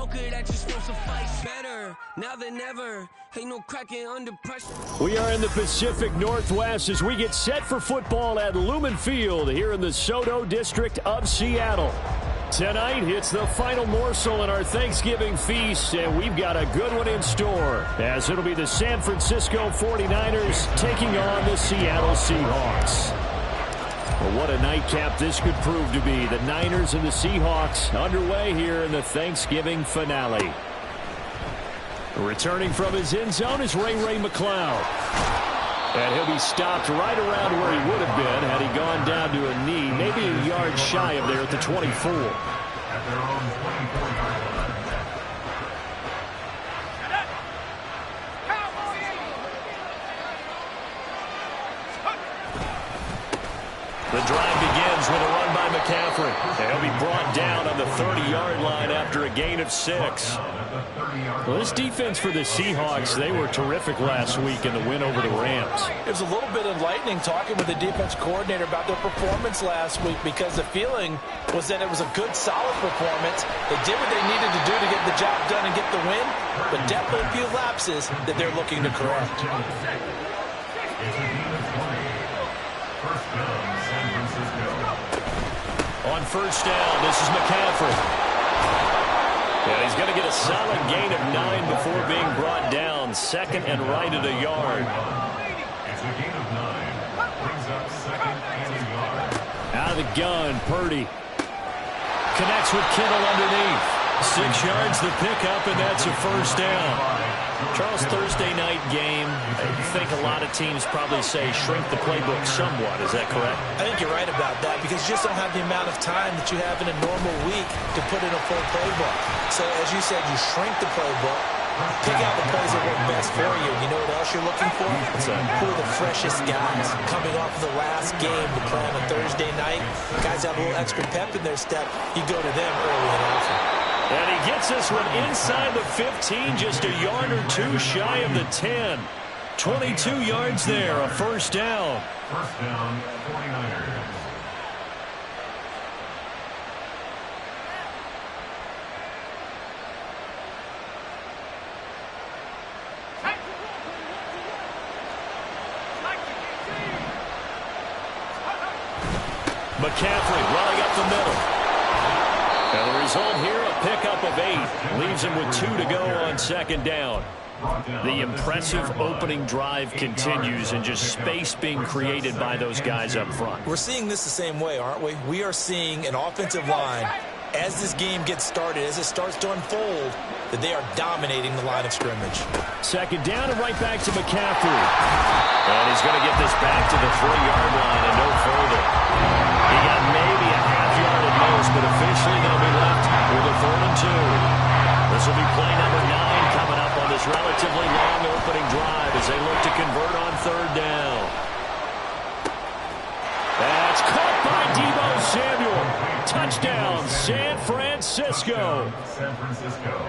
joker that just wants to fight better. Now than never, ain't no cracking under pressure. We are in the Pacific Northwest as we get set for football at Lumen Field here in the Soto District of Seattle. Tonight, it's the final morsel in our Thanksgiving feast, and we've got a good one in store, as it'll be the San Francisco 49ers taking on the Seattle Seahawks. Well, what a nightcap this could prove to be. The Niners and the Seahawks underway here in the Thanksgiving finale. Returning from his end zone is Ray McCloud. And he'll be stopped right around where he would have been had he gone down to a knee, maybe a yard shy of there at the 24. The drive begins with a run by McCaffrey. And he'll be brought down on the 30-yard line after a gain of 6. Well, this defense for the Seahawks, they were terrific last week in the win over the Rams. It was a little bit enlightening talking with the defense coordinator about their performance last week, because the feeling was that it was a good, solid performance. They did what they needed to do to get the job done and get the win, but definitely a few lapses that they're looking to correct. On first down, this is McCaffrey. And he's going to get a solid gain of 9 before being brought down. Second and right at a yard. It's a gain of 9. Brings up second and a yard. Out of the gun, Purdy. Connects with Kittle underneath. 6 yards the pickup, and that's a first down. Charles, Thursday night game, I think a lot of teams probably say shrink the playbook somewhat. Is that correct? I think you're right about that, because you just don't have the amount of time that you have in a normal week to put in a full playbook. So, as you said, you shrink the playbook, pick out the plays that work best for you. You know what else you're looking for? Who are the freshest guys coming off of the last game to play on a Thursday night? Guys have a little extra pep in their step. You go to them early and often. And he gets this one inside the 15, just a yard or 2 shy of the 10. 22 yards there, a first down. First down, 49ers. McCaffrey running up the middle. And the result here, a pickup of 8. Leaves him with 2 to go on second down. The impressive opening drive continues, and just space being created by those guys up front. We're seeing this the same way, aren't we? We are seeing an offensive line, as this game gets started, as it starts to unfold, that they are dominating the line of scrimmage. Second down and right back to McCaffrey. And he's going to get this back to the 3-yard line and no further. He got maybe a half yard at most, but officially they'll be left with a 3rd and 2. This will be play number 9 coming up on this relatively long opening drive as they look to convert on 3rd down. That's caught by Deebo Samuel. Touchdown, San Francisco. San Francisco.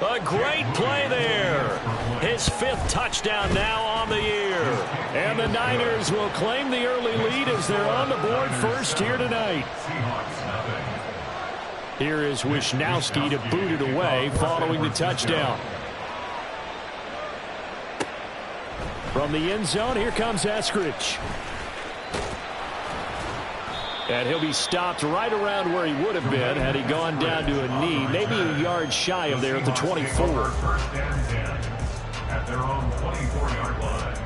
A great play there. His 5th touchdown now on the year. And the Niners will claim the early lead as they're on the board first here tonight. Here is Wisnowski to boot it away following the touchdown. From the end zone, here comes Eskridge. And he'll be stopped right around where he would have been had he gone down to a knee, maybe a yard shy of there at the 24. First and 10 at their own 24-yard line.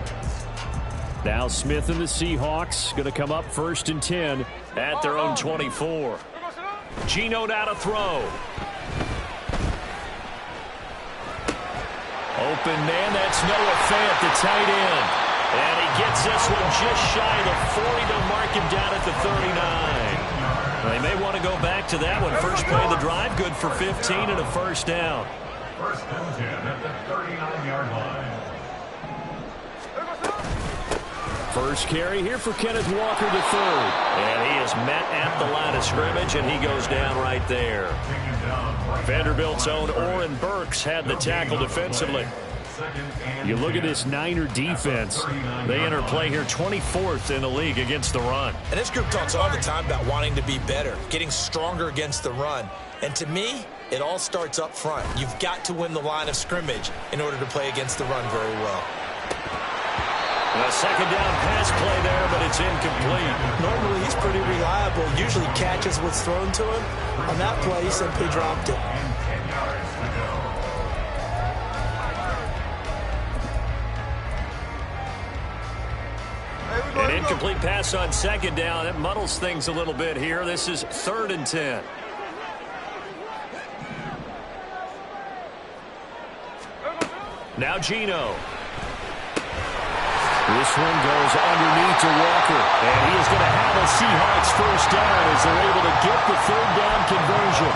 Now Smith and the Seahawks going to come up 1st and 10 at their own 24. Geno now to throw. Open man, that's Noah Fant, the tight end. And he gets this one just shy of the 40. They'll mark him down at the 39. They may want to go back to that one. First play of the drive, good for 15 and a first down. First and 10 at the 39-yard line. First carry here for Kenneth Walker III. And he is met at the line of scrimmage, and he goes down right there. Vanderbilt's own Oren Burks had the tackle defensively. You look at this Niner defense. They enter play here 24th in the league against the run. And this group talks all the time about wanting to be better, getting stronger against the run. And to me, it all starts up front. You've got to win the line of scrimmage in order to play against the run very well. A second down pass play there, but it's incomplete. Normally, he's pretty reliable. Usually catches what's thrown to him. On that play, he simply dropped it. An incomplete pass on second down. It muddles things a little bit here. This is 3rd and 10. Now Geno. This one goes underneath to Walker. And he is going to have a Seahawks first down as they're able to get the 3rd down conversion.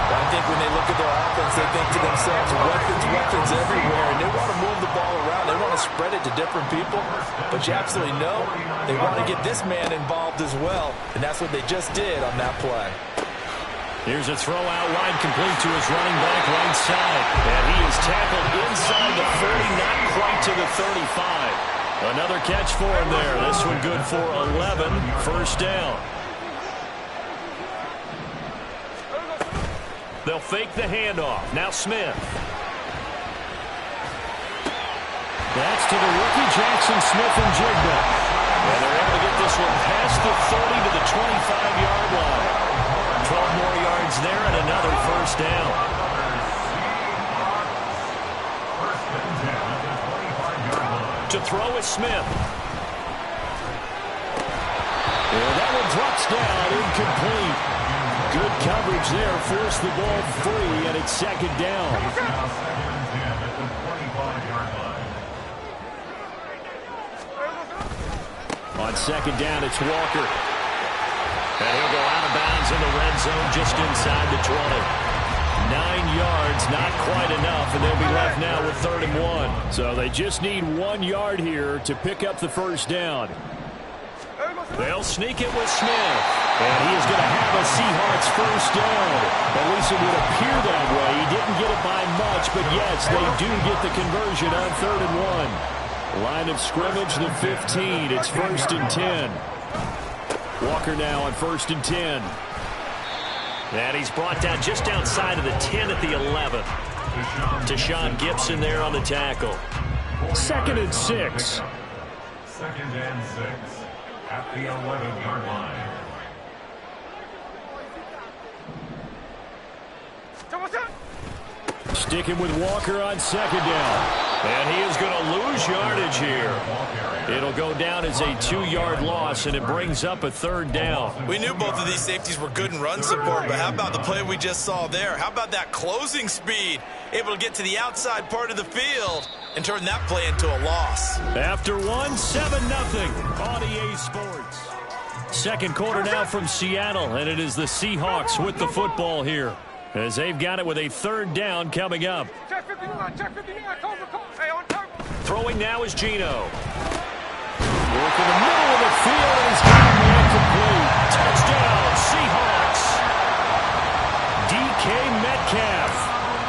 I think when they look at their offense, they think to themselves, weapons everywhere, and they want to move the ball around. They want to spread it to different people, but you absolutely know they want to get this man involved as well, and that's what they just did on that play. Here's a throw out wide complete to his running back right side, and he is tackled inside the 30, not quite to the 35. Another catch for him there. This one good for 11, first down. They'll fake the handoff. Now Smith. That's to the rookie Jackson Smith-Njigba. And they're able to get this one past the 30 to the 25-yard line. 12 more yards there and another first down. To throw is Smith. And that one drops down, incomplete. Good coverage there, forced the ball free, and it's second down. On second down, it's Walker. And he'll go out of bounds in the red zone just inside the 20. 9 yards, not quite enough, and they'll be left now with 3rd and 1. So they just need 1 yard here to pick up the first down. They'll sneak it with Smith. And he is going to have a Seahawks first down. At least it would appear that way. He didn't get it by much, but yes, they do get the conversion on 3rd and 1. Line of scrimmage, the 15. It's 1st and 10. Walker now on 1st and 10. And he's brought down just outside of the 10 at the 11. Tashawn Gibson there on the tackle. 2nd and 6. 2nd and 6 at the 11-yard line. Sticking with Walker on second down. And he is going to lose yardage here. It'll go down as a 2-yard loss, and it brings up a 3rd down. We knew both of these safeties were good in run support, but how about the play we just saw there? How about that closing speed? Able to get to the outside part of the field and turn that play into a loss. After 7-0 on EA Sports. Second quarter now from Seattle, and it is the Seahawks with the football here, as they've got it with a 3rd down coming up. Throwing now is Geno. Work in the middle of the field, and he's got the man complete. Touchdown, Seahawks. DK Metcalf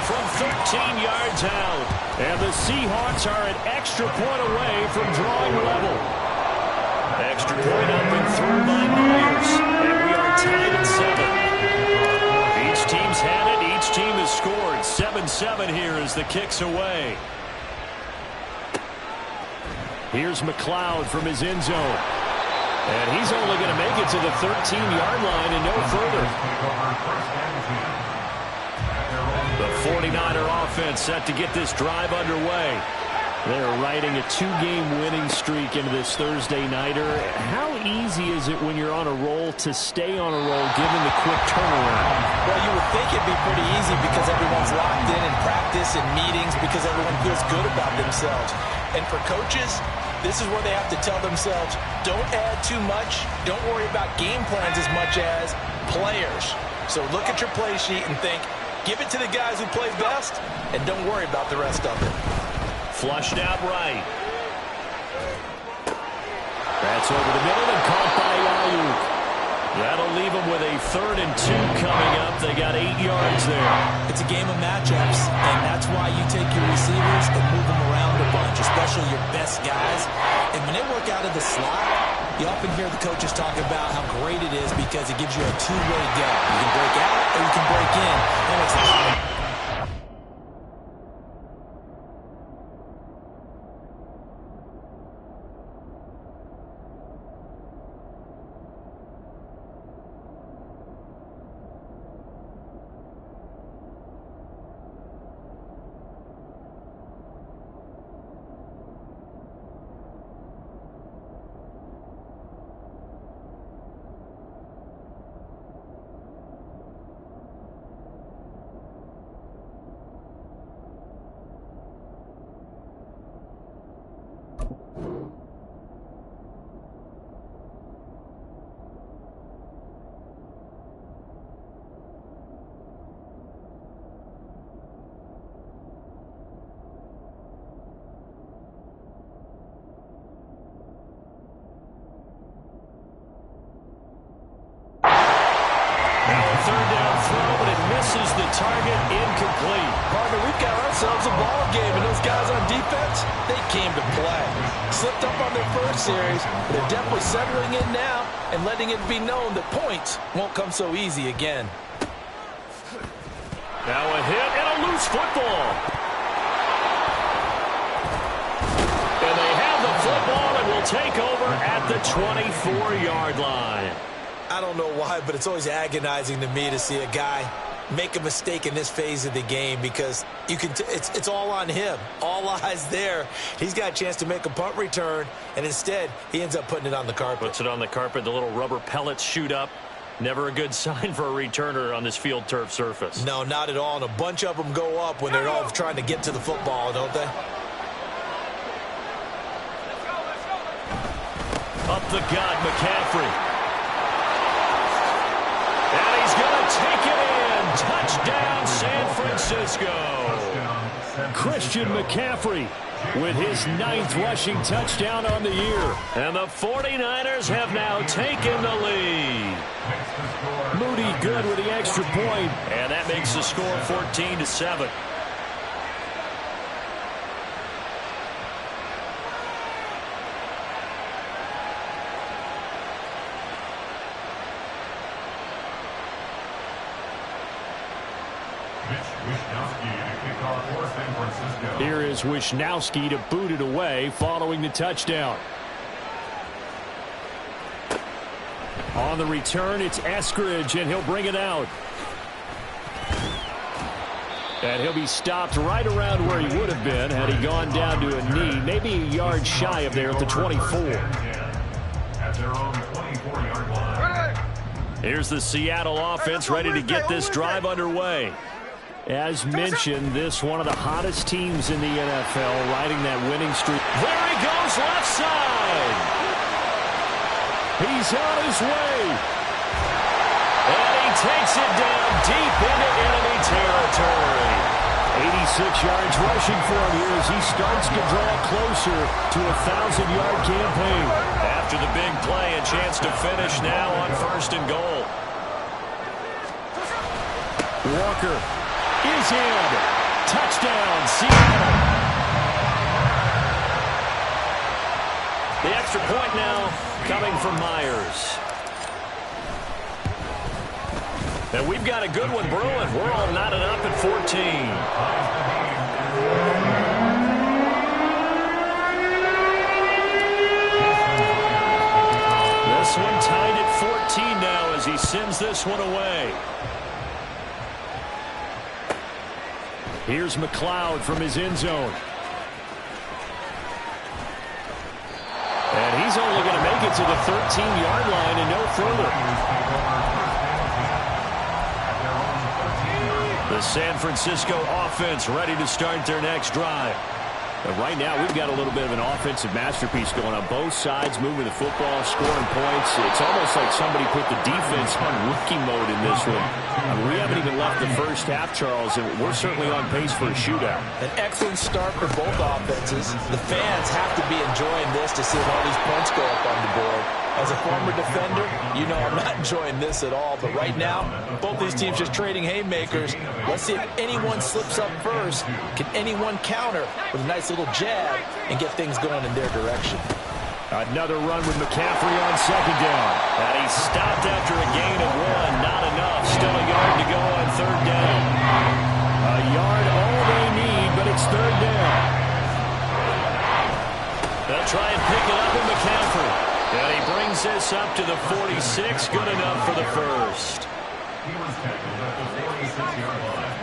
from 13 yards out. And the Seahawks are an extra point away from drawing level. Extra point up and through by Myers. And we are tied at 7. Each team's had it. Each team has scored. 7-7 here as the kick's away. Here's McLeod from his end zone. And he's only going to make it to the 13-yard line and no further. The 49er offense set to get this drive underway. They're riding a 2-game winning streak into this Thursday nighter. How easy is it when you're on a roll to stay on a roll given the quick turnaround? Well, you would think it'd be pretty easy because everyone's locked in practice and meetings because everyone feels good about themselves. And for coaches, this is where they have to tell themselves, don't add too much. Don't worry about game plans as much as players. So look at your play sheet and think, give it to the guys who play best, and don't worry about the rest of it. Flushed out right. That's over the middle and caught by Ayuk. That'll leave them with a 3rd and 2 coming up. They got 8 yards there. It's a game of matchups, and that's why you take your receivers and move them around a bunch, especially your best guys. And when they work out of the slot, You often hear the coaches talk about how great it is because it gives you a two-way go. You can break out or you can break in. That makes it. Third down throw, but it misses the target. Incomplete. Partner, we've got ourselves a ball game, and those guys on defense, they came to play. Slipped up on their first series, but they're definitely settling in now and letting it be known that points won't come so easy again. Now a hit and a loose football. And they have the football and will take over at the 24-yard line. I don't know why, but it's always agonizing to me to see a guy make a mistake in this phase of the game because you can. It's all on him. All eyes there. He's got a chance to make a punt return, and instead he ends up putting it on the carpet. Puts it on the carpet. The little rubber pellets shoot up. Never a good sign for a returner on this field turf surface. No, not at all. And a bunch of them go up when they're all trying to get to the football, don't they? Up the gut, McCaffrey. And he's going to take it in. Touchdown, San Francisco. Christian McCaffrey with his 9th rushing touchdown on the year. And the 49ers have now taken the lead. Moody good with the extra point. And that makes the score 14-7. Here is Wisnowski to boot it away following the touchdown. On the return, it's Eskridge, and he'll bring it out. And he'll be stopped right around where he would have been had he gone down to a knee, maybe a yard shy of there at the 24. Here's the Seattle offense ready to get this drive underway. As mentioned, this one of the hottest teams in the NFL, riding that winning streak. There he goes, left side. He's on his way. And he takes it down deep into enemy territory. 86 yards rushing for him here as he starts to draw closer to a 1,000-yard campaign. After the big play, a chance to finish now on 1st and goal. Walker is in. Touchdown, Seattle. The extra point now coming from Myers. And we've got a good one brewing. We're all knotted up at 14. This one tied at 14 now as he sends this one away. Here's McLeod from his end zone. And he's only going to make it to the 13-yard line and no further. The San Francisco offense ready to start their next drive. And right now, we've got a little bit of an offensive masterpiece going on both sides, moving the football, scoring points. It's almost like somebody put the defense on rookie mode in this one. We haven't even left the first half, Charles, and we're certainly on pace for a shootout. An excellent start for both offenses. The fans have to be enjoying this to see all these points go up on the board. As a former defender, you know I'm not enjoying this at all. But right now, both these teams just trading haymakers. Let's see if anyone slips up first. Can anyone counter with a nice little jab and get things going in their direction? Another run with McCaffrey on second down. And he stopped after a gain of 1. Not enough. Still a yard to go on third down. A yard all they need, but it's third down. They'll try and pick it up with McCaffrey. And he brings this up to the 46. Good enough for the first. He was tackled at the 46-yard line.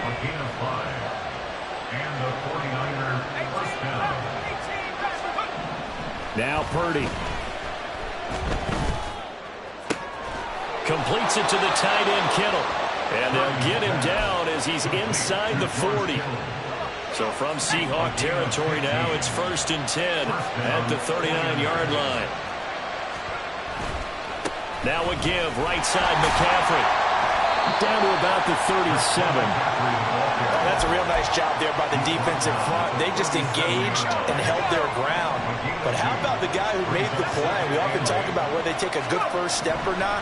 A gain of 5. And the 49er first down. Now Purdy. Completes it to the tight end, Kittle. And they'll get him down as he's inside the 40. So from Seahawk territory now, it's 1st and 10 at the 39-yard line. Now a give, right side McCaffrey. Down to about the 37. That's a real nice job there by the defense in front. They just engaged and held their ground. But how about the guy who made the play? We often talk about whether they take a good first step or not.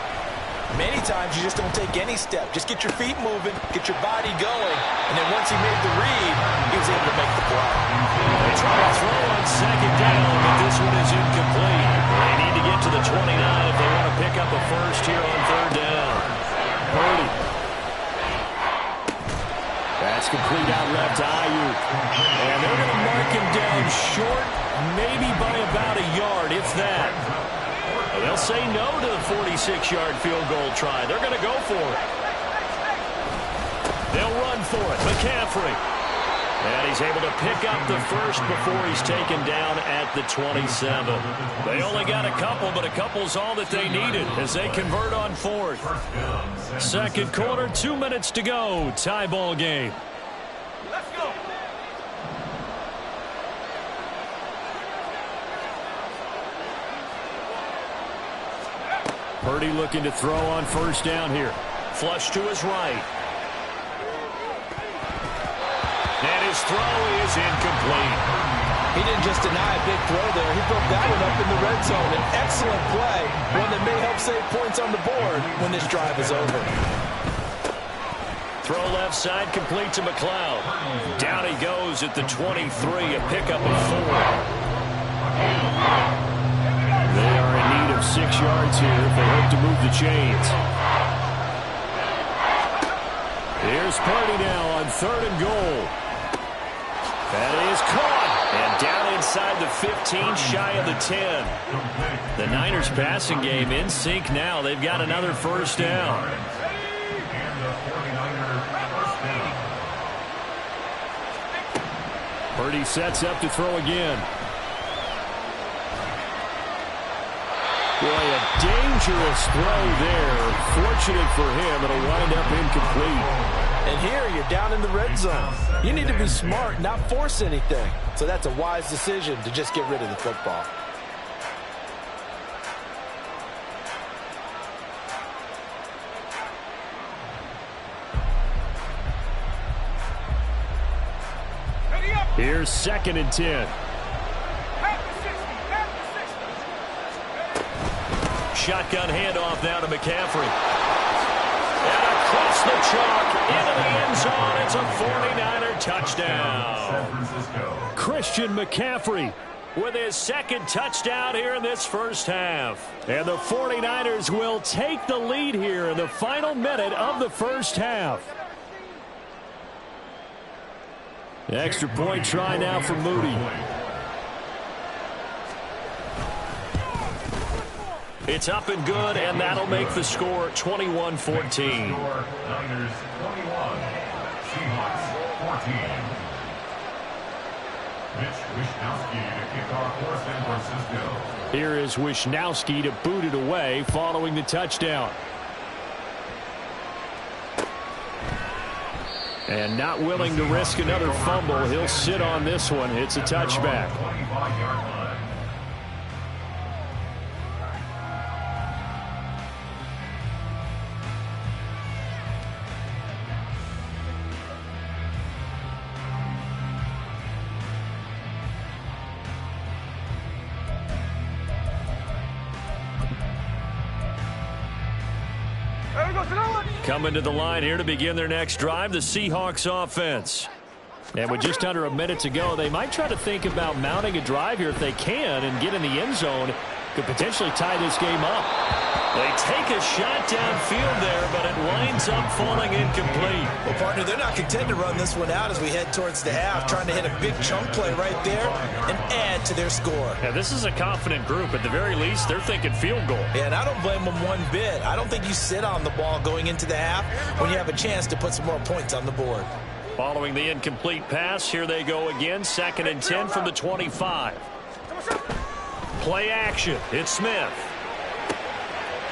Many times you just don't take any step. Just get your feet moving, get your body going, and then once he made the read, he was able to make the play. They try to throw on second down, but this one is incomplete. They need to get to the 29 if they want to pick up a first here on third down. Purdy. That's complete out left to Ayuk. And they're going to mark him down short, maybe by about a yard, if that. They'll say no to the 46-yard field goal try. They're going to go for it. They'll run for it. McCaffrey. And he's able to pick up the first before he's taken down at the 27. They only got a couple, but a couple's all that they needed as they convert on fourth. Second quarter, 2 minutes to go. Tie ball game. Let's go. Purdy looking to throw on first down here. Flush to his right. And his throw is incomplete. He didn't just deny a big throw there. He broke that one up in the red zone. An excellent play, one that may help save points on the board when this drive is over. Throw left side, complete to McLeod. Down he goes at the 23, a pickup of 4. They are in need of 6 yards here if they hope to move the chains. Here's Purdy now on third and goal. That is caught. And down inside the 15, shy of the 10. The Niners passing game in sync now. They've got another first down. Purdy sets up to throw again. Boy, a dangerous throw there. Fortunate for him, it'll wind up incomplete. And here you're down in the red zone. You need to be smart, not force anything. So that's a wise decision to just get rid of the football. Here's 2nd and 10. Shotgun handoff now to McCaffrey. And across the chalk into the end zone. It's a 49er touchdown. Christian McCaffrey with his 2nd touchdown here in this first half. And the 49ers will take the lead here in the final minute of the first half. Extra point try now for Moody. It's up and good, and that'll make the score 21-14. Niners 21, Seahawks 14. Mitch Wishnowsky to kick off for San Francisco. Here is Wishnowsky to boot it away following the touchdown. And not willing to risk another fumble. He'll sit on this one. It's a touchback. 25-yard line. Coming to the line here to begin their next drive, the Seahawks offense. And with just under a minute to go, they might try to think about mounting a drive here if they can and get in the end zone. Could potentially tie this game up. They take a shot downfield there, but it winds up falling incomplete. Well, partner, they're not content to run this one out as we head towards the half, trying to hit a big chunk play right there and add to their score. Yeah, this is a confident group. At the very least, they're thinking field goal. Yeah, and I don't blame them one bit. I don't think you sit on the ball going into the half when you have a chance to put some more points on the board. Following the incomplete pass, here they go again. 2nd and 10 from the 25. Play action. It's Smith.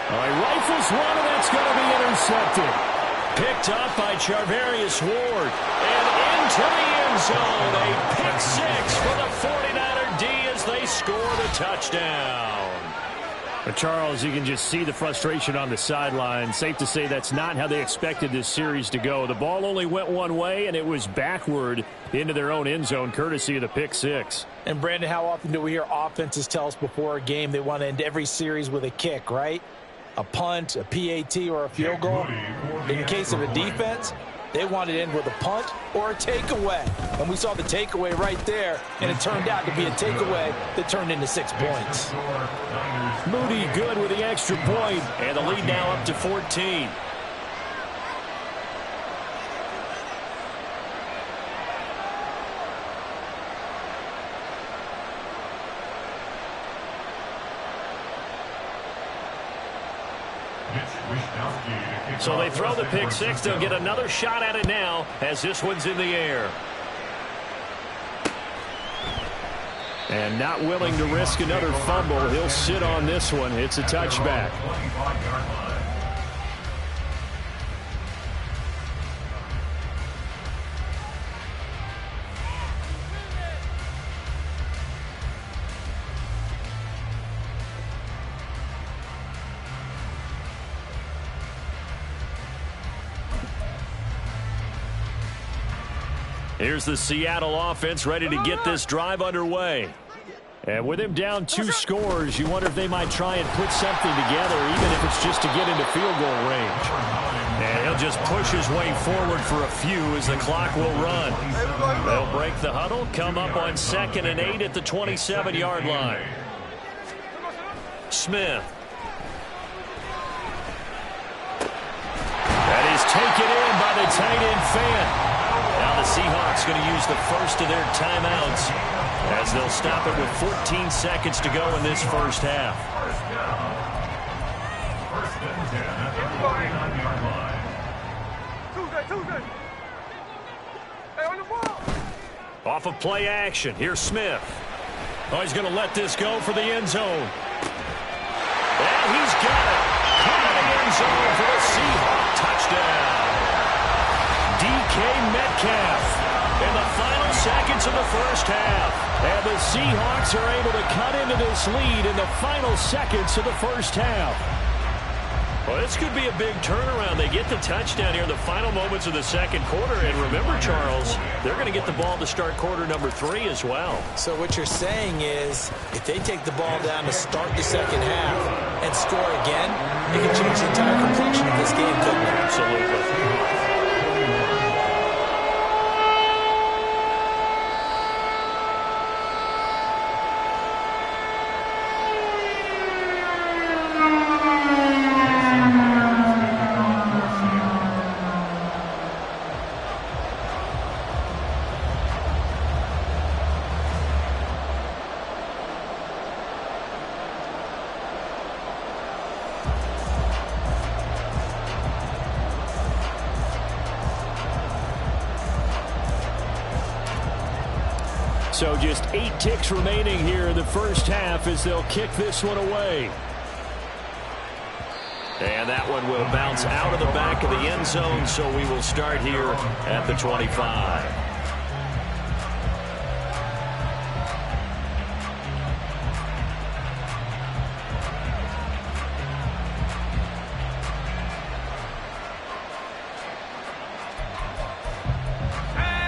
All right, rifles one, and that's going to be intercepted. Picked up by Charvarius Ward. And into the end zone. A pick 6 for the 49er D as they score the touchdown. But Charles, you can just see the frustration on the sideline. Safe to say that's not how they expected this series to go. The ball only went one way, and it was backward into their own end zone, courtesy of the pick 6. And, Brandon, how often do we hear offenses tell us before a game they want to end every series with a kick, right? A punt, a PAT, or a field goal. In case of a defense, they wanted to end with a punt or a takeaway. And we saw the takeaway right there, and it turned out to be a takeaway that turned into 6 points. Moody good with the extra point, and the lead now up to 14. So they throw the pick 6. They'll get another shot at it now as this one's in the air. And not willing to risk another fumble. He'll sit on this one. It's a touchback. Here's the Seattle offense ready to get this drive underway. And with him down 2 scores, you wonder if they might try and put something together, even if it's just to get into field goal range. And he'll just push his way forward for a few as the clock will run. They'll break the huddle, come up on 2nd and 8 at the 27-yard line. Smith. That is taken in by the tight end Fan. Now the Seahawks going to use the first of their timeouts as they'll stop it with 14 seconds to go in this first half. First and 10 at the 49-yard line. Off of play action, here's Smith. Oh, he's going to let this go for the end zone. And he's got it. Caught in the end zone for the Seahawks touchdown. DK Metcalf in the final seconds of the first half. And the Seahawks are able to cut into this lead in the final seconds of the first half. Well, this could be a big turnaround. They get the touchdown here in the final moments of the second quarter. And remember, Charles, they're going to get the ball to start quarter number 3 as well. So what you're saying is if they take the ball down to start the second half and score again, it can change the entire complexion of this game, couldn't it? Absolutely. So just 8 ticks remaining here in the first half as they'll kick this one away. And that one will bounce out of the back of the end zone, so we will start here at the 25.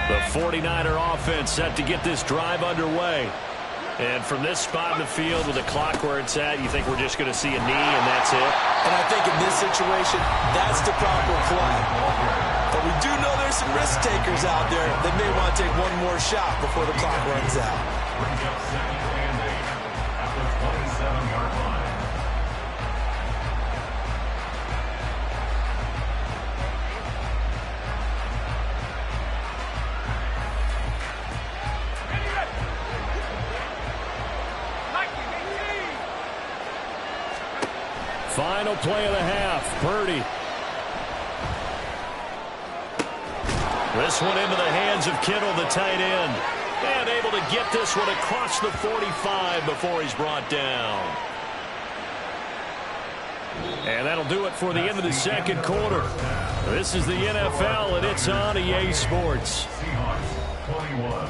The 49er offense set to get this drive underway. And from this spot in the field with the clock where it's at, you think we're just going to see a knee and that's it? And I think in this situation, that's the proper play. But we do know there's some risk takers out there that may want to take one more shot before the clock runs out. Brings up second and 8 at the 27-yard line. Final play of the half. Purdy. This one into the hands of Kittle, the tight end. And able to get this one across the 45 before he's brought down. And that'll do it for the end of the second quarter. This is the NFL, and it's on EA Sports. Seahawks 21.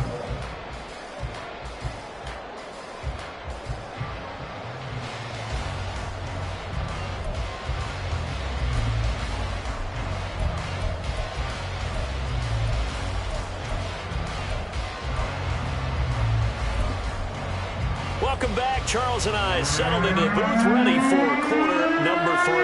Welcome back. Charles and I settled into the booth, ready for quarter number 3.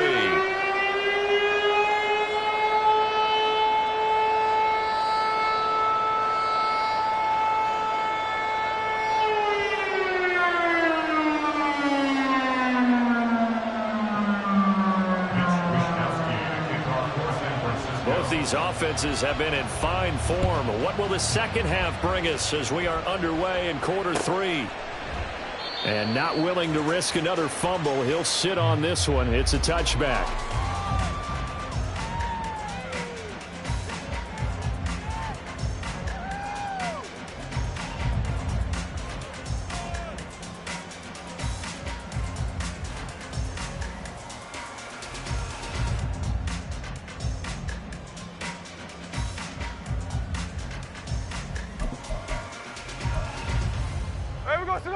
Both these offenses have been in fine form. What will the second half bring us as we are underway in quarter 3? And not willing to risk another fumble, he'll sit on this one. It's a touchback.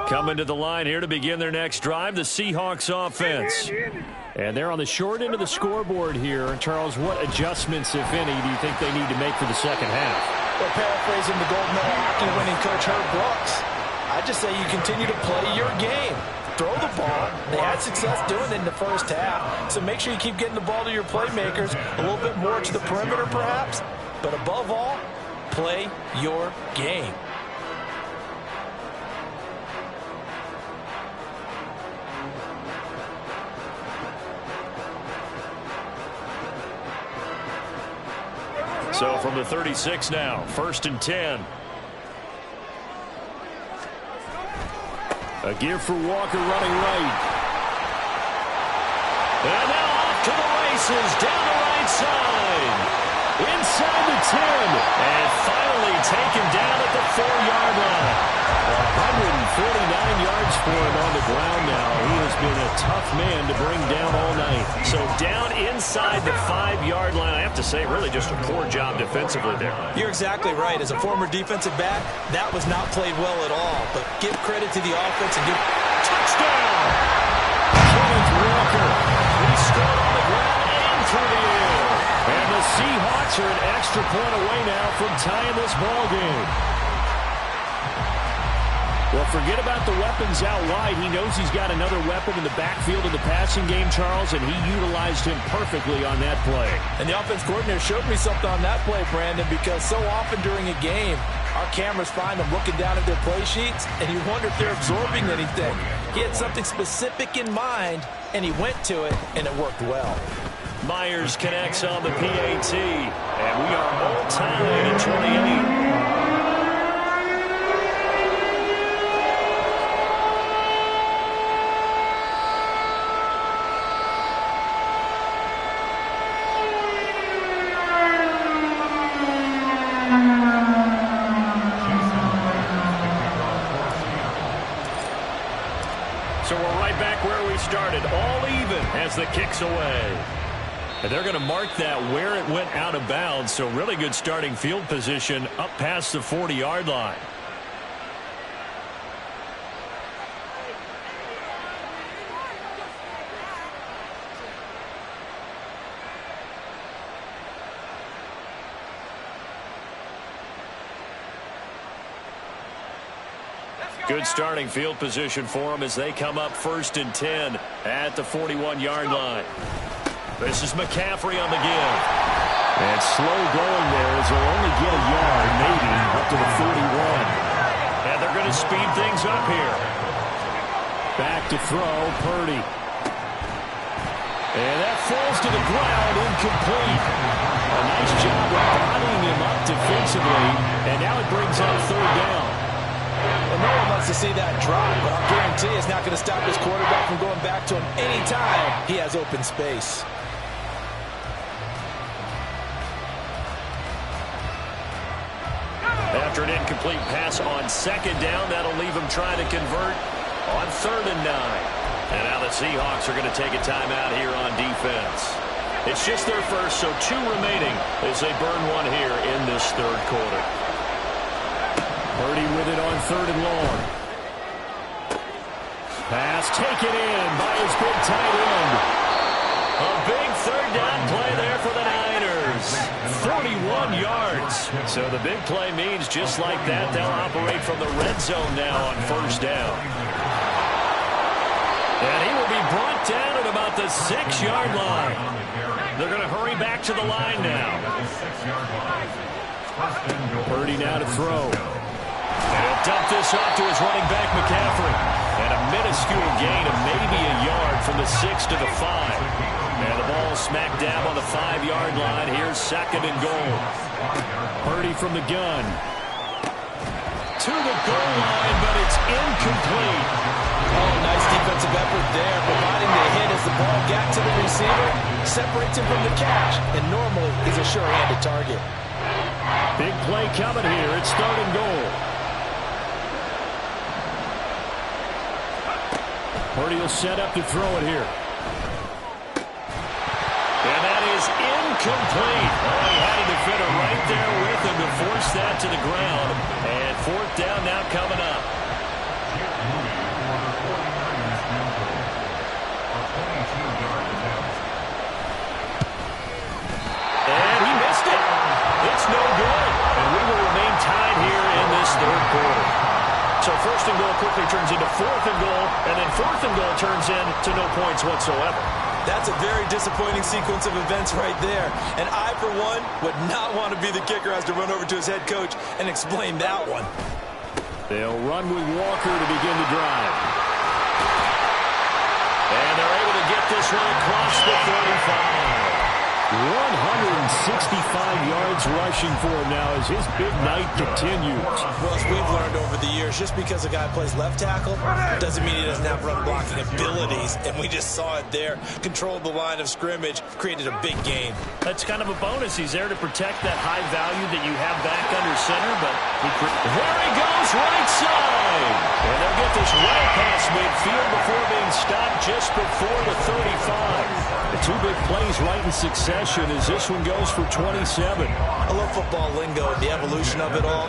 Coming to the line here to begin their next drive, the Seahawks offense. And they're on the short end of the scoreboard here. Charles, what adjustments, if any, do you think they need to make for the second half? Well, paraphrasing the gold medal hockey winning coach Herb Brooks, I just say you continue to play your game. Throw the ball. They had success doing it in the first half, so make sure you keep getting the ball to your playmakers, a little bit more to the perimeter perhaps, but above all, play your game. So from the 36 now, 1st and 10. A give for Walker running right. And now off to the races, down the right side. Inside the 10. And finally taken down at the 4-yard line. 149 yards for him on the ground now. He has been a tough man to bring down all night. So down inside the 5-yard line. I have to say, really just a poor job defensively there. You're exactly right. As a former defensive back, that was not played well at all. But give credit to the offense and give touchdown. Kenneth Walker. He scored on the ground and through the air. And the Seahawks are an extra point away now from tying this ball game. Well, forget about the weapons out wide. He knows he's got another weapon in the backfield of the passing game, Charles, and he utilized him perfectly on that play. And the offense coordinator showed me something on that play, Brandon, because so often during a game, our cameras find them looking down at their play sheets, and you wonder if they're absorbing anything. He had something specific in mind, and he went to it, and it worked well. Myers connects on the PAT, and we are all tied at 28. So we're right back where we started, all even as the kick's away. And they're going to mark that where it went out of bounds, so really good starting field position up past the 40-yard line. Good starting field position for them as they come up 1st and 10 at the 41-yard line. This is McCaffrey on the give. And slow going there as they'll only get a yard, maybe, up to the 41. And they're going to speed things up here. Back to throw, Purdy. And that falls to the ground, incomplete. A nice job of bodying him up defensively, and now it brings up third down. Well, no one wants to see that drop, but I'll guarantee it's not going to stop his quarterback from going back to him anytime he has open space. After an incomplete pass on second down, that'll leave him trying to convert on 3rd and 9. And now the Seahawks are going to take a timeout here on defense. It's just their first, so 2 remaining as they burn one here in this 3rd quarter. Purdy with it on 3rd and long. Pass taken in by his big tight end. A big 3rd down play there for the Niners. 41 yards. So the big play means just like that, they'll operate from the red zone now on 1st down. And he will be brought down at about the 6-yard line. They're going to hurry back to the line now. Purdy now to throw. And he'll dump this off to his running back, McCaffrey. And a minuscule gain of maybe a yard from the 6 to the 5. And the ball smack dab on the 5-yard line. Here's 2nd and goal. Purdy from the gun. To the goal line, but it's incomplete. Oh, nice defensive effort there, providing the hit as the ball got to the receiver, separates him from the catch, and normally he's a sure-handed target. Big play coming here. It's 3rd and goal. Purdy will set up to throw it here. And that is incomplete. Oh, he had a defender right there with him to force that to the ground. And 4th down now coming up. And he missed it. It's no good. And we will remain tied here in this 3rd quarter. So 1st and goal quickly turns into 4th and goal, and then 4th and goal turns into no points whatsoever. That's a very disappointing sequence of events right there. And I, for one, would not want to be the kicker who has to run over to his head coach and explain that one. They'll run with Walker to begin the drive. And they're able to get this one across the 35. 165 yards rushing for him now as his big night continues. Well, as we've learned over the years, just because a guy plays left tackle doesn't mean he doesn't have run blocking abilities. And we just saw it there. Controlled the line of scrimmage, created a big game. That's kind of a bonus. He's there to protect that high value that you have back under center. But there he goes, right side. And they'll get this right past midfield before being stopped just before the 35. The 2 big plays right in succession as this one goes for 27. I love football lingo and the evolution of it all.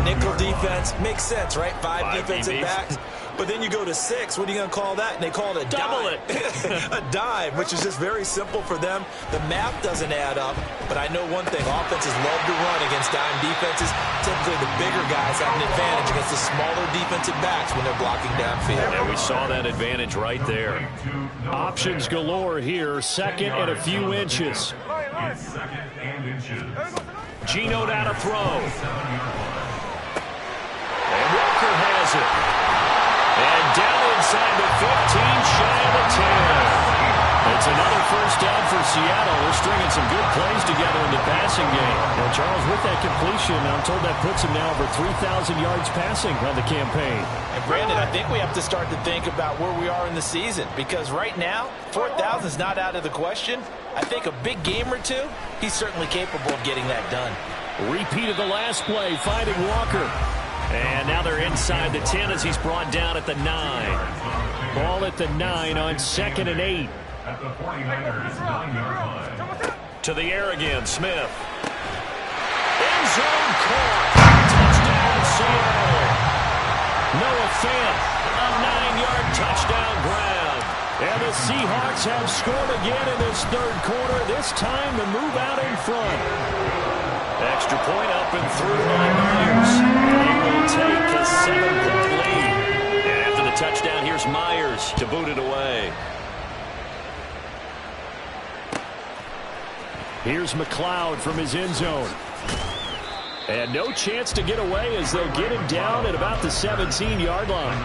Nickel defense makes sense, right? 5 defensive backs. But then you go to 6. What are you going to call that? And they call it a double dime. A dime, which is just very simple for them. The math doesn't add up. But I know one thing. Offenses love to run against dime defenses. Typically, the bigger guys have an advantage against the smaller defensive backs when they're blocking downfield. And we saw that advantage right there. Options galore here. 2nd and a few inches. Gino down to throw. And Walker has it. And down inside the 15, shy of the 10. It's another 1st down for Seattle. They're stringing some good plays together in the passing game. Well, Charles, with that completion, I'm told that puts him now over 3,000 yards passing on the campaign. And Brandon, I think we have to start to think about where we are in the season, because right now, 4,000 is not out of the question. I think a big game or 2, he's certainly capable of getting that done. Repeat of the last play, finding Walker. And now they're inside the 10 as he's brought down at the 9. Ball at the 9 on 2nd and 8. At the 49ers 9-yard line. To the air again, Smith. End zone caught. Touchdown, Seattle. Noah Fant, a 9-yard touchdown grab. And the Seahawks have scored again in this 3rd quarter, this time to move out in front. Extra point up and through by Myers. He will take a 7-point lead. And after the touchdown, here's Myers to boot it away. Here's McLeod from his end zone. And no chance to get away as they'll get him down at about the 17-yard line.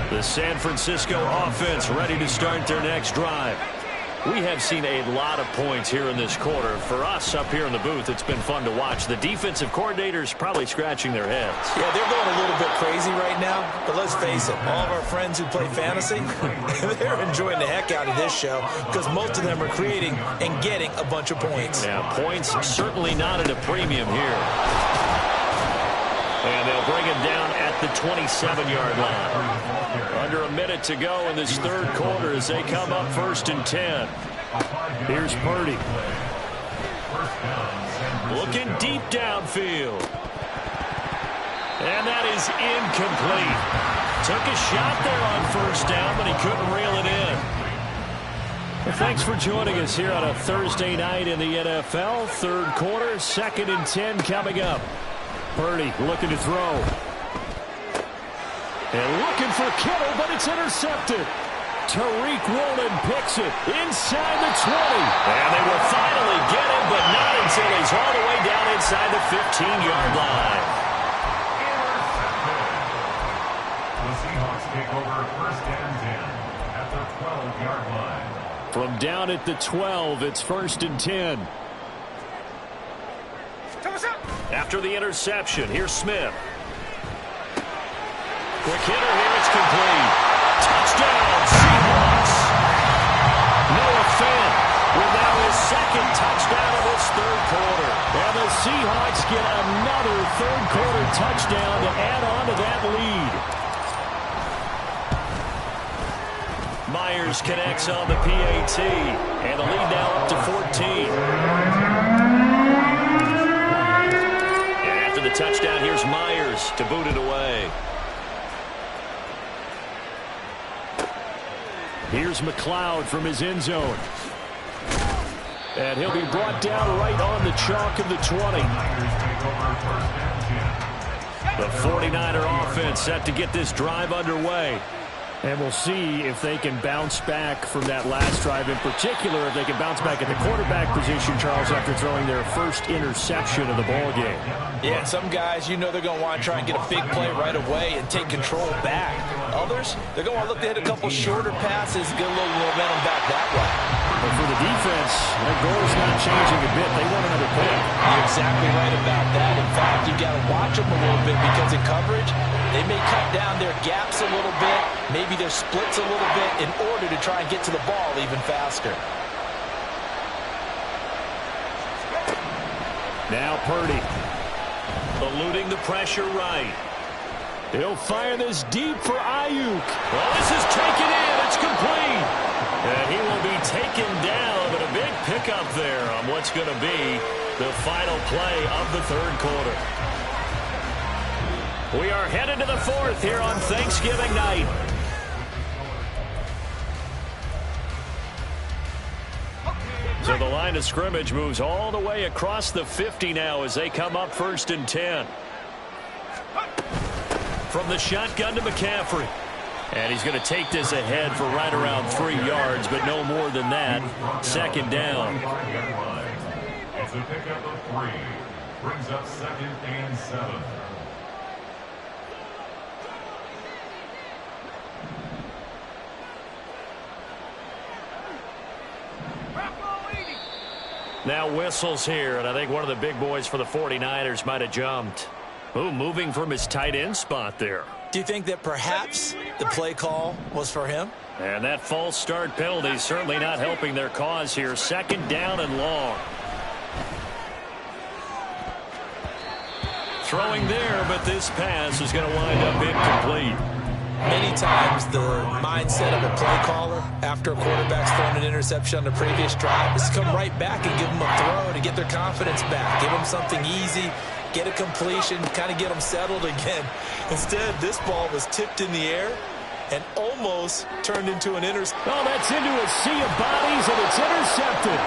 The San Francisco offense ready to start their next drive. We have seen a lot of points here in this quarter. For us up here in the booth, it's been fun to watch. The defensive coordinators probably scratching their heads. Yeah, they're going a little bit crazy right now. But let's face it, all of our friends who play fantasy, they're enjoying the heck out of this show because most of them are creating and getting a bunch of points. Yeah, points certainly not at a premium here. And they'll bring him down at the 27-yard line. Under a minute to go in this third quarter as they come up 1st and 10. Here's Purdy. Looking deep downfield. And that is incomplete. Took a shot there on 1st down, but he couldn't reel it in. Well, thanks for joining us here on a Thursday night in the NFL. Third quarter, 2nd and 10 coming up. Purdy looking to throw. And looking for Kittle, but it's intercepted. Tariq Woolen picks it inside the 20. And they will finally get him, but not until he's all the way down inside the 15-yard line. The Seahawks take over 1st and 10 at the 12-yard line. From down at the 12, it's 1st and 10. After the interception, here's Smith. Quick hitter here, it's complete. Touchdown, Seahawks. Noah Fant with now his 2nd touchdown of this third quarter. And the Seahawks get another third quarter touchdown to add on to that lead. Myers connects on the PAT, and the lead now up to 14. And after the touchdown, here's Myers to boot it away. Here's McLeod from his end zone. And he'll be brought down right on the chalk of the 20. The 49er offense set to get this drive underway. And we'll see if they can bounce back from that last drive. In particular, if they can bounce back at the quarterback position, Charles, after throwing their first interception of the ballgame. Yeah, some guys, you know they're going to want to try and get a big play right away and take control back. Others, they're going to want to look to hit a couple shorter passes, get a little momentum back that way. But for the defense, their goal is not changing a bit. They want another pick. You're exactly right about that. In fact, you've got to watch them a little bit because in coverage, they may cut down their gaps a little bit, maybe their splits a little bit in order to try and get to the ball even faster. Now Purdy. Eluding the pressure right. He'll fire this deep for Ayuk. Well, this is taken in. It's complete. And he will be taken down, but a big pickup there on what's going to be the final play of the third quarter. We are headed to the fourth here on Thanksgiving night. So the line of scrimmage moves all the way across the 50 now as they come up 1st and 10. From the shotgun to McCaffrey. And he's going to take this ahead for right around 3 yards, but no more than that. 2nd down. It's a pickup of 3. Brings up 2nd and 7. Now whistles here, and I think one of the big boys for the 49ers might have jumped. Oh, moving from his tight end spot there. Do you think that perhaps the play call was for him? And that false start penalty certainly not helping their cause here. 2nd down and long. Throwing there, but this pass is going to wind up incomplete. Many times the mindset of a play caller after a quarterback's thrown an interception on the previous drive is to come right back and give them a throw to get their confidence back. Give them something easy, get a completion, kind of get them settled again. Instead, this ball was tipped in the air and almost turned into an interception. Oh, that's into a sea of bodies, and it's intercepted.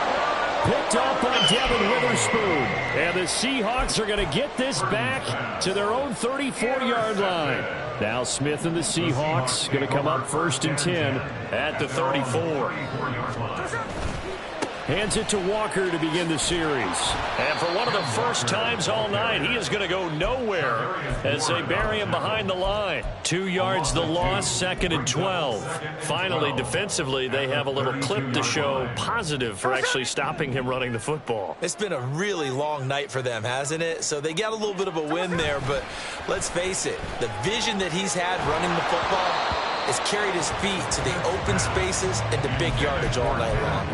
Picked up by Devin Witherspoon. And the Seahawks are going to get this back to their own 34-yard line. Now Smith and the Seahawks going to come up 1st and 10 at the 34. Hands it to Walker to begin the series. And for one of the first times all night, he is going to go nowhere as they bury him behind the line. 2 yards the loss, 2nd and 12. Finally, defensively, they have a little clip to show positive for actually stopping him running the football. It's been a really long night for them, hasn't it? So they got a little bit of a win there, but let's face it, the vision that he's had running the football has carried his feet to the open spaces and the big yardage all night long.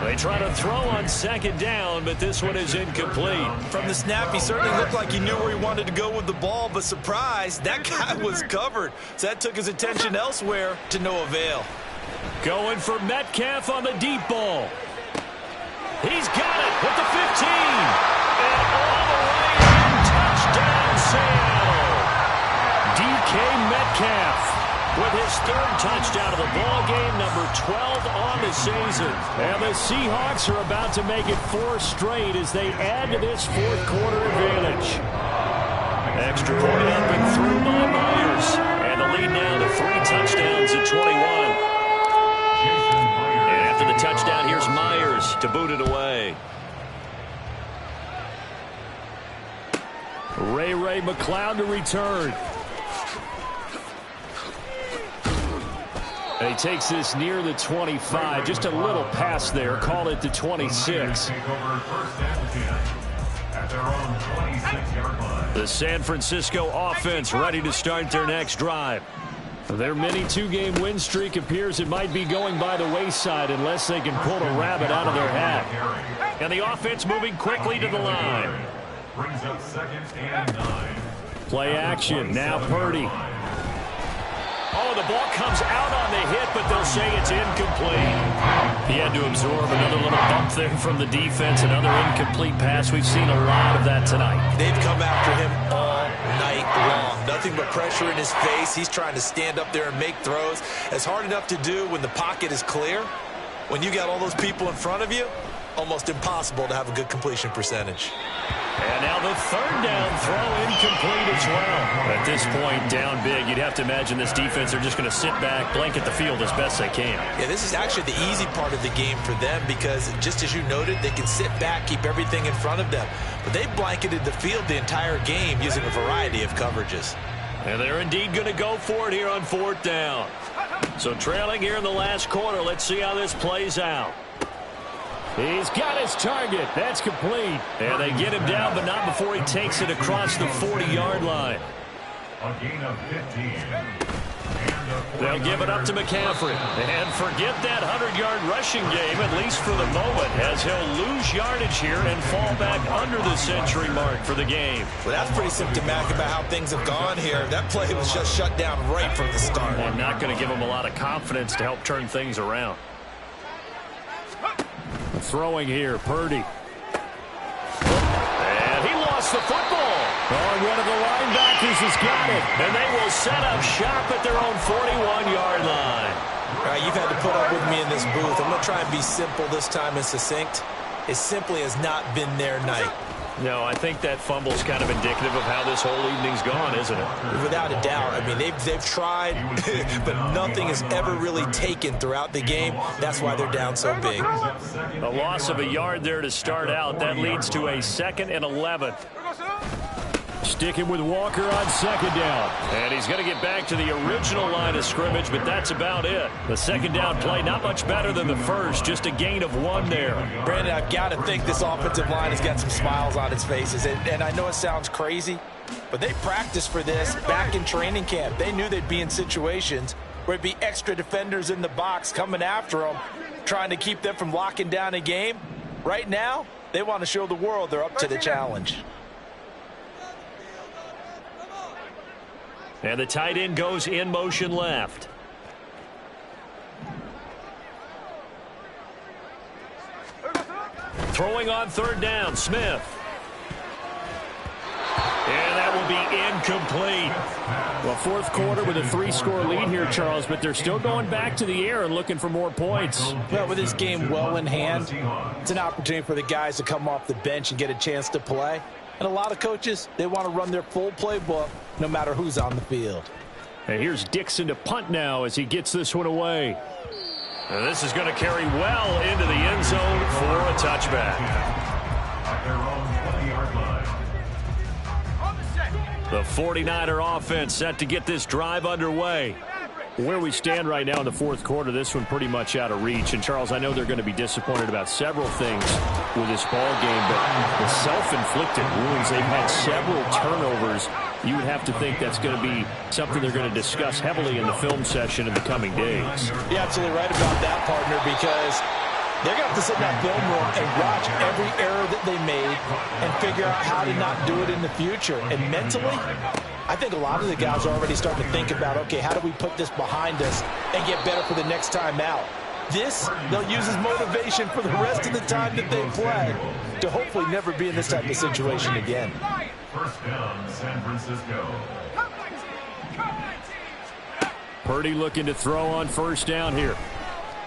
They try to throw on 2nd down, but this one is incomplete. From the snap, he certainly looked like he knew where he wanted to go with the ball, but surprise, that guy was covered. So that took his attention elsewhere to no avail. Going for Metcalf on the deep ball. He's got it with the 15. And all the way in, touchdown Seattle. DK Metcalf with his 3rd touchdown of the ball game, number 12 on the season. And the Seahawks are about to make it 4 straight as they add to this 4th quarter advantage. Extra point up and through by Myers. And the lead now to 3 touchdowns at 21. And after the touchdown, here's Myers to boot it away. Ray McCloud to return. He takes this near the 25. Just a little pass there. Call it the 26. The San Francisco offense ready to start their next drive. Their mini 2-game win streak appears it might be going by the wayside unless they can pull a rabbit out of their hat. And the offense moving quickly to the line. Brings up 2nd and 9. Play action. Now Purdy. Oh, the ball comes out on the hit, but they'll say it's incomplete. He had to absorb another little bump there from the defense, another incomplete pass. We've seen a lot of that tonight. They've come after him all night long. Nothing but pressure in his face. He's trying to stand up there and make throws. It's hard enough to do when the pocket is clear. When you got all those people in front of you, almost impossible to have a good completion percentage. And now the 3rd down throw incomplete as well. At this point, down big, you'd have to imagine this defense are just going to sit back, blanket the field as best they can. Yeah, this is actually the easy part of the game for them because just as you noted, they can sit back, keep everything in front of them. But they blanketed the field the entire game using a variety of coverages. And they're indeed going to go for it here on 4th down. So trailing here in the last quarter, let's see how this plays out. He's got his target. That's complete. And they get him down, but not before he takes it across the 40-yard line. A gain of 15. They'll give it up to McCaffrey. And forget that 100-yard rushing game, at least for the moment, as he'll lose yardage here and fall back under the century mark for the game. Well, that's pretty symptomatic about how things have gone here. That play was just shut down right from the start. And not going to give him a lot of confidence to help turn things around. Throwing here, Purdy. And he lost the football. Oh, one of the linebackers has got it. And they will set up shop at their own 41-yard line. All right, you've had to put up with me in this booth. I'm going to try and be simple this time and succinct. It simply has not been their night. No, I think that fumble's kind of indicative of how this whole evening's gone, isn't it? Without a doubt. I mean, they've tried, but nothing has ever really taken throughout the game. That's why they're down so big. A loss of a yard there to start out. That leads to a 2nd and 11. Sticking with Walker on 2nd down. And he's going to get back to the original line of scrimmage, but that's about it. The 2nd down play, not much better than the first, just a gain of 1 there. Brandon, I've got to think this offensive line has got some smiles on its faces. And I know it sounds crazy, but they practiced for this back in training camp. They knew they'd be in situations where it'd be extra defenders in the box coming after them, trying to keep them from locking down a game. Right now, they want to show the world they're up to the challenge. And the tight end goes in motion left. Throwing on 3rd down, Smith. And that will be incomplete. Well, 4th quarter with a 3-score lead here, Charles, but they're still going back to the air and looking for more points. Well, with this game well in hand, it's an opportunity for the guys to come off the bench and get a chance to play. And a lot of coaches, they want to run their full playbook no matter who's on the field. And here's Dixon to punt now as he gets this one away. And this is going to carry well into the end zone for a touchback. At their own 20-yard line. The 49er offense set to get this drive underway. Where we stand right now in the fourth quarter, this one pretty much out of reach. And, Charles, I know they're going to be disappointed about several things with this ball game, but the self-inflicted wounds, they've had several turnovers. You would have to think that's going to be something they're going to discuss heavily in the film session in the coming days. You're absolutely right about that, partner, because they're going to have to sit in that film room and watch every error that they made and figure out how to not do it in the future. And mentally, I think a lot of the guys are already starting to think about, okay, how do we put this behind us and get better for the next time out? This, they'll use as motivation for the rest of the time that they play to hopefully never be in this type of situation again. First down, San Francisco. Purdy looking to throw on first down here.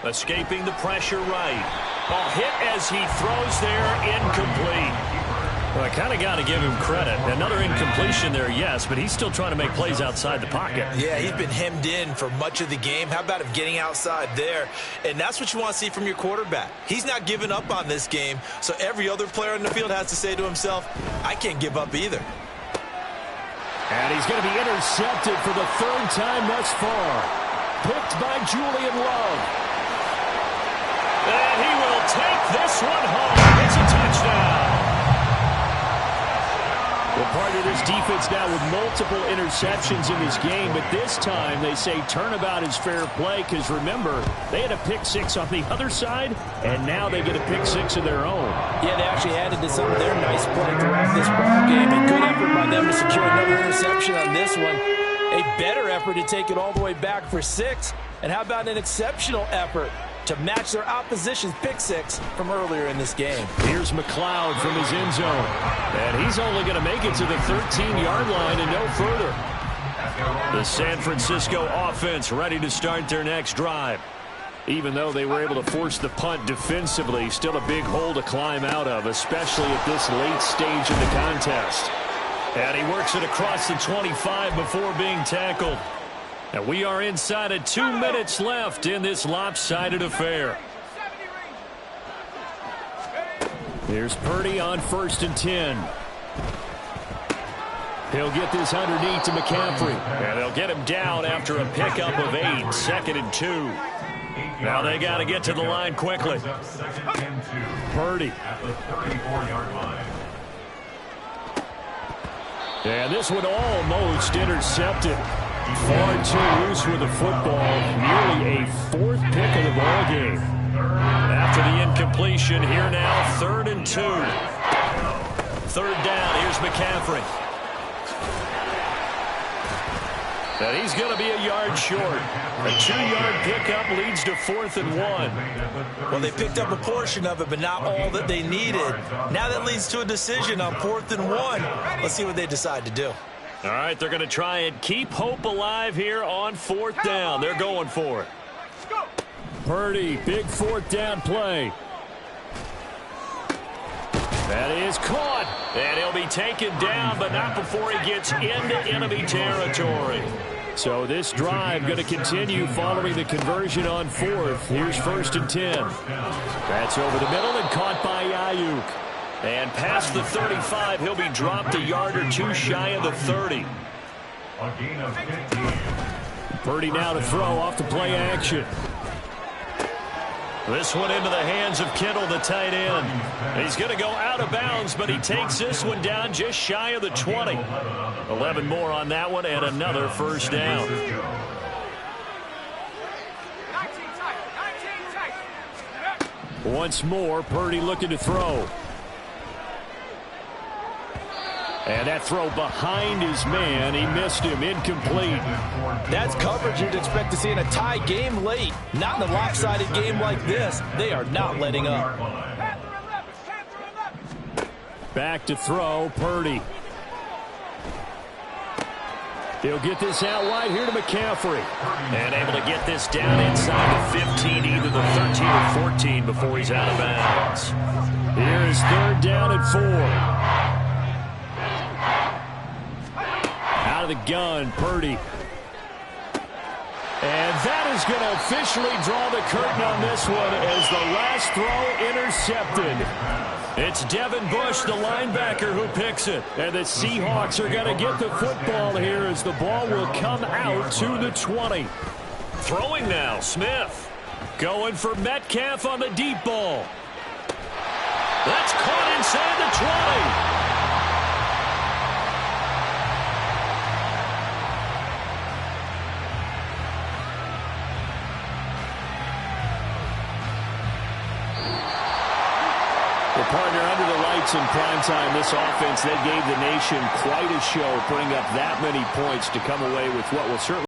Escaping the pressure right. Ball hit as he throws there, incomplete. Well, I kind of got to give him credit. Another incompletion there, yes, but he's still trying to make plays outside the pocket. Yeah, he's been hemmed in for much of the game. How about him getting outside there? And that's what you want to see from your quarterback. He's not giving up on this game, so every other player in the field has to say to himself, I can't give up either. And he's going to be intercepted for the third time thus far. Picked by Julian Love. And he will take this one home. It's a touchdown. Well, part of this defense now with multiple interceptions in this game, but this time they say turnabout is fair play because, remember, they had a pick six on the other side, and now they get a pick six of their own. Yeah, they actually added to some of their nice play throughout this ball game. A good effort by them to secure another interception on this one. A better effort to take it all the way back for 6. And how about an exceptional effort to match their opposition's pick six from earlier in this game? Here's McLeod from his end zone. And he's only going to make it to the 13-yard line and no further. The San Francisco offense ready to start their next drive. Even though they were able to force the punt defensively, still a big hole to climb out of, especially at this late stage in the contest. And he works it across the 25 before being tackled. And we are inside of 2 minutes left in this lopsided affair. Here's Purdy on 1st and 10. He'll get this underneath to McCaffrey. And they'll get him down after a pickup of 8, 2nd and 2. Now they got to get to the line quickly. Purdy. At the 34-yard line. And this one almost intercepted. Far too loose with the football. Nearly a 4th pick of the ball game. After the incompletion, here now, 3rd and 2. 3rd down, here's McCaffrey. And he's going to be a yard short. A 2-yard pickup leads to 4th and 1. Well, they picked up a portion of it, but not all that they needed. Now that leads to a decision on 4th and 1. Let's see what they decide to do. All right, they're going to try and keep hope alive here on 4th down. They're going for it. Purdy, big 4th down play. That is caught. And he'll be taken down, but not before he gets into enemy territory. So this drive going to continue following the conversion on 4th. Here's 1st and 10. That's over the middle and caught by Ayuk. And past the 35, he'll be dropped a yard or 2 shy of the 30. A gain of 15. Purdy now to throw off the play action. This one into the hands of Kittle, the tight end. He's going to go out of bounds, but he takes this one down just shy of the 20. 11 more on that one and another first down. Once more, Purdy looking to throw. And that throw behind his man. He missed him. Incomplete. That's coverage you'd expect to see in a tie game late. Not in a lopsided game like this. They are not letting up. Back to throw, Purdy. He'll get this out wide here to McCaffrey. And able to get this down inside the 15, either the 13 or 14 before he's out of bounds. Here is 3rd down and 4. Out of the gun, Purdy. And that is going to officially draw the curtain on this one as the last throw intercepted. It's Devin Bush, the linebacker, who picks it. And the Seahawks are going to get the football here as the ball will come out to the 20. Throwing now, Smith. Going for Metcalf on the deep ball. That's caught inside the 20. Partner, under the lights in primetime, this offense, they gave the nation quite a show, putting up that many points to come away with what will certainly